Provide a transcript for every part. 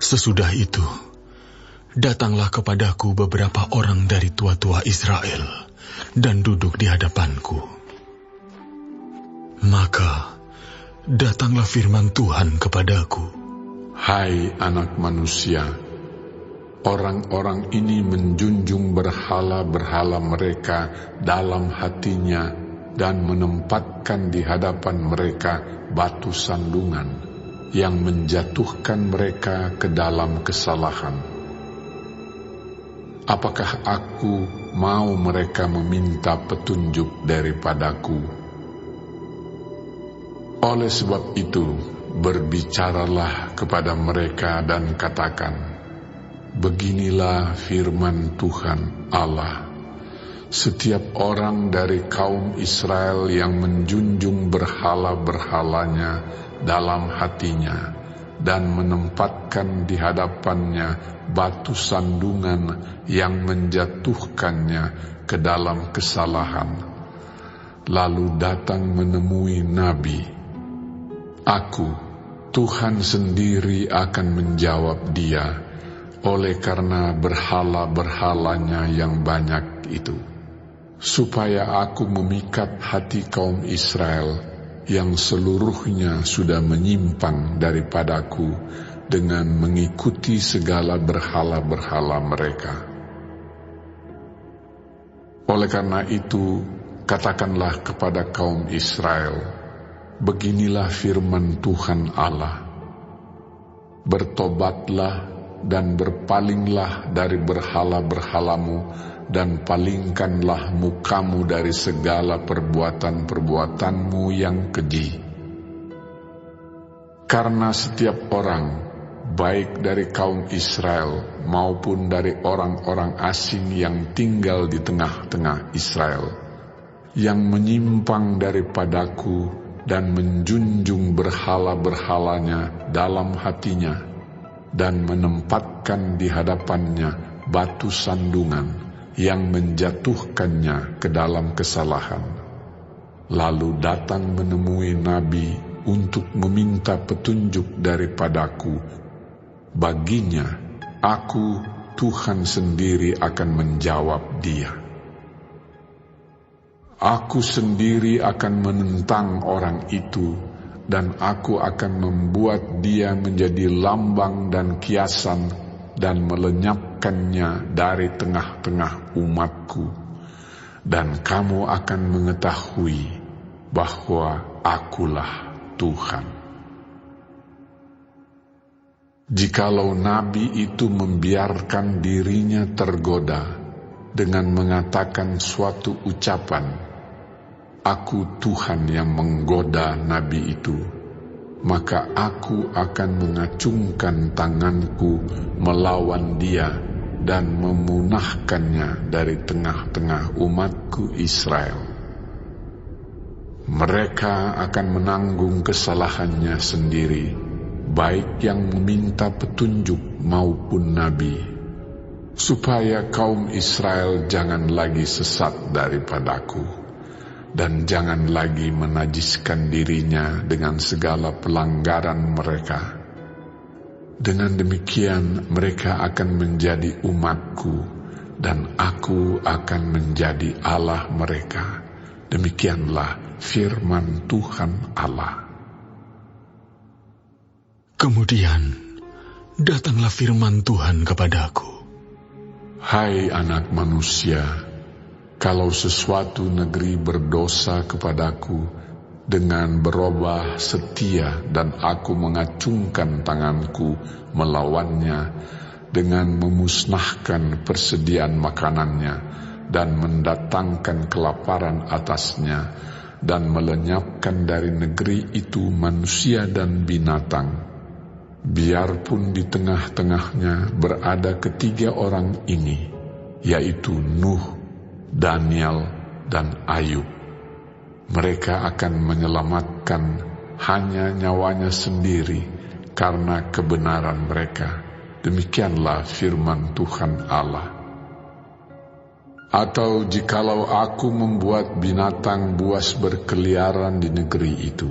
Sesudah itu, datanglah kepadaku beberapa orang dari tua-tua Israel dan duduk di hadapanku. Maka datanglah firman Tuhan kepadaku. Hai anak manusia, orang-orang ini menjunjung berhala-berhala mereka dalam hatinya dan menempatkan di hadapan mereka batu sandungan yang menjatuhkan mereka ke dalam kesalahan. Apakah aku mau mereka meminta petunjuk daripadaku? Oleh sebab itu, berbicaralah kepada mereka dan katakan, beginilah firman Tuhan Allah. Setiap orang dari kaum Israel yang menjunjung berhala-berhalanya dalam hatinya dan menempatkan di hadapannya batu sandungan yang menjatuhkannya ke dalam kesalahan, lalu datang menemui Nabi, aku, Tuhan sendiri akan menjawab dia, oleh karena berhala-berhalanya yang banyak itu, supaya aku memikat hati kaum Israel yang seluruhnya sudah menyimpang daripadaku dengan mengikuti segala berhala-berhala mereka. Oleh karena itu, katakanlah kepada kaum Israel, beginilah firman Tuhan Allah, bertobatlah dan berpalinglah dari berhala-berhalamu dan palingkanlah mukamu dari segala perbuatan-perbuatanmu yang keji. Karena setiap orang, baik dari kaum Israel maupun dari orang-orang asing yang tinggal di tengah-tengah Israel, yang menyimpang daripadaku dan menjunjung berhala-berhalanya dalam hatinya, dan menempatkan di hadapannya batu sandungan yang menjatuhkannya ke dalam kesalahan, lalu datang menemui Nabi untuk meminta petunjuk daripadaku, baginya aku, Tuhan sendiri akan menjawab dia. Aku sendiri akan menentang orang itu, dan aku akan membuat dia menjadi lambang dan kiasan dan melenyapkannya dari tengah-tengah umatku, dan kamu akan mengetahui bahwa akulah Tuhan. Jikalau nabi itu membiarkan dirinya tergoda dengan mengatakan suatu ucapan, aku Tuhan yang menggoda nabi itu, maka aku akan mengacungkan tanganku melawan dia dan memunahkannya dari tengah-tengah umatku Israel. Mereka akan menanggung kesalahannya sendiri, baik yang meminta petunjuk maupun nabi, supaya kaum Israel jangan lagi sesat daripadaku, dan jangan lagi menajiskan dirinya dengan segala pelanggaran mereka. Dengan demikian mereka akan menjadi umatku, dan aku akan menjadi Allah mereka. Demikianlah firman Tuhan Allah. Kemudian datanglah firman Tuhan kepadaku. Hai anak manusia, kalau sesuatu negeri berdosa kepadaku dengan berubah setia dan aku mengacungkan tanganku melawannya dengan memusnahkan persediaan makanannya dan mendatangkan kelaparan atasnya dan melenyapkan dari negeri itu manusia dan binatang, biarpun di tengah-tengahnya berada ketiga orang ini, yaitu Nuh, Daniel, dan Ayub, mereka akan menyelamatkan hanya nyawanya sendiri karena kebenaran mereka. Demikianlah firman Tuhan Allah. Atau jikalau aku membuat binatang buas berkeliaran di negeri itu,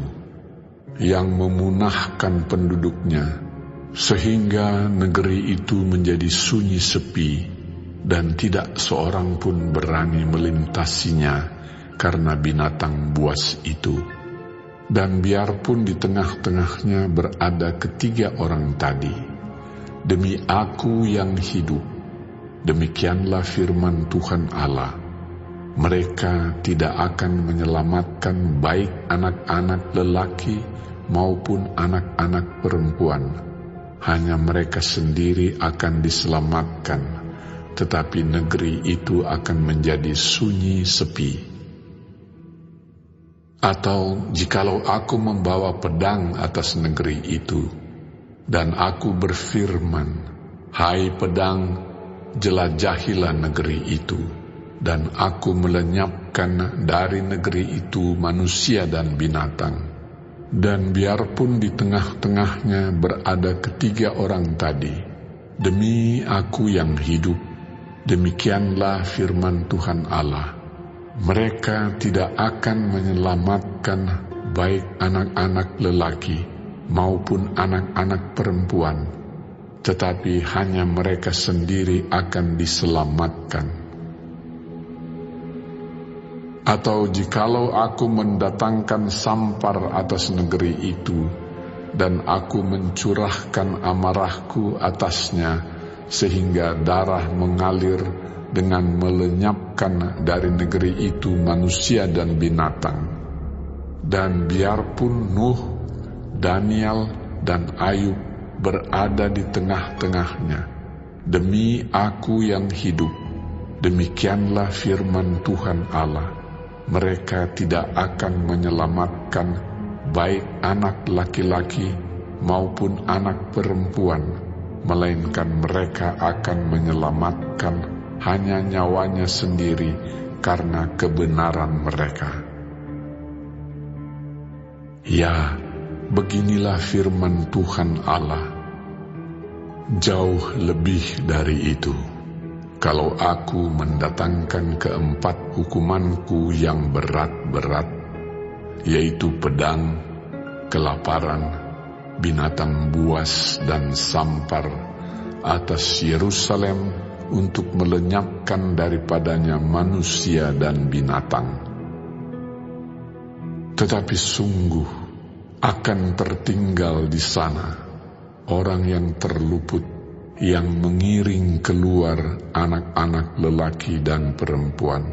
yang memunahkan penduduknya, sehingga negeri itu menjadi sunyi sepi dan tidak seorang pun berani melintasinya karena binatang buas itu. Dan biarpun di tengah-tengahnya berada ketiga orang tadi, demi Aku yang hidup, demikianlah firman Tuhan Allah, mereka tidak akan menyelamatkan baik anak-anak lelaki maupun anak-anak perempuan. Hanya mereka sendiri akan diselamatkan, tetapi negeri itu akan menjadi sunyi sepi. Atau jikalau Aku membawa pedang atas negeri itu, dan Aku berfirman, hai pedang, jelajahilah negeri itu, dan Aku melenyapkan dari negeri itu manusia dan binatang. Dan biarpun di tengah-tengahnya berada ketiga orang tadi, demi Aku yang hidup, demikianlah firman Tuhan Allah, mereka tidak akan menyelamatkan baik anak-anak lelaki maupun anak-anak perempuan, tetapi hanya mereka sendiri akan diselamatkan. Atau jikalau Aku mendatangkan sampar atas negeri itu, dan Aku mencurahkan amarahku atasnya, sehingga darah mengalir dengan melenyapkan dari negeri itu manusia dan binatang. Dan biarpun Nuh, Daniel, dan Ayub berada di tengah-tengahnya, demi Aku yang hidup, demikianlah firman Tuhan Allah, mereka tidak akan menyelamatkan baik anak laki-laki maupun anak perempuan, melainkan mereka akan menyelamatkan hanya nyawanya sendiri karena kebenaran mereka. Ya, beginilah firman Tuhan Allah. Jauh lebih dari itu, kalau Aku mendatangkan keempat hukumanku yang berat-berat, yaitu pedang, kelaparan, binatang buas, dan sampar atas Yerusalem, untuk melenyapkan daripadanya manusia dan binatang. Tetapi sungguh akan tertinggal di sana orang yang terluput, yang mengiring keluar anak-anak lelaki dan perempuan.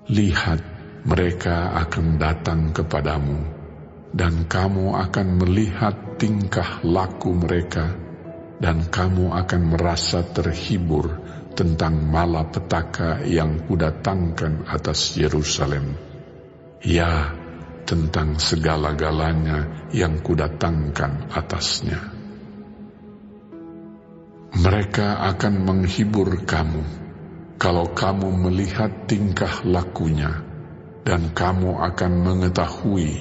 Lihat, mereka akan datang kepadamu, dan kamu akan melihat tingkah laku mereka, dan kamu akan merasa terhibur tentang malapetaka yang kudatangkan atas Yerusalem. Ya, tentang segala-galanya yang kudatangkan atasnya. Mereka akan menghibur kamu kalau kamu melihat tingkah lakunya, dan kamu akan mengetahui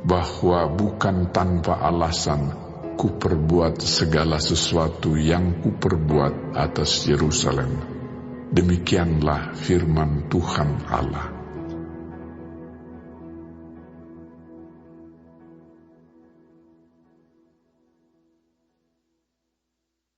bahwa bukan tanpa alasan Kuperbuat segala sesuatu yang Kuperbuat atas Yerusalem. Demikianlah firman Tuhan Allah.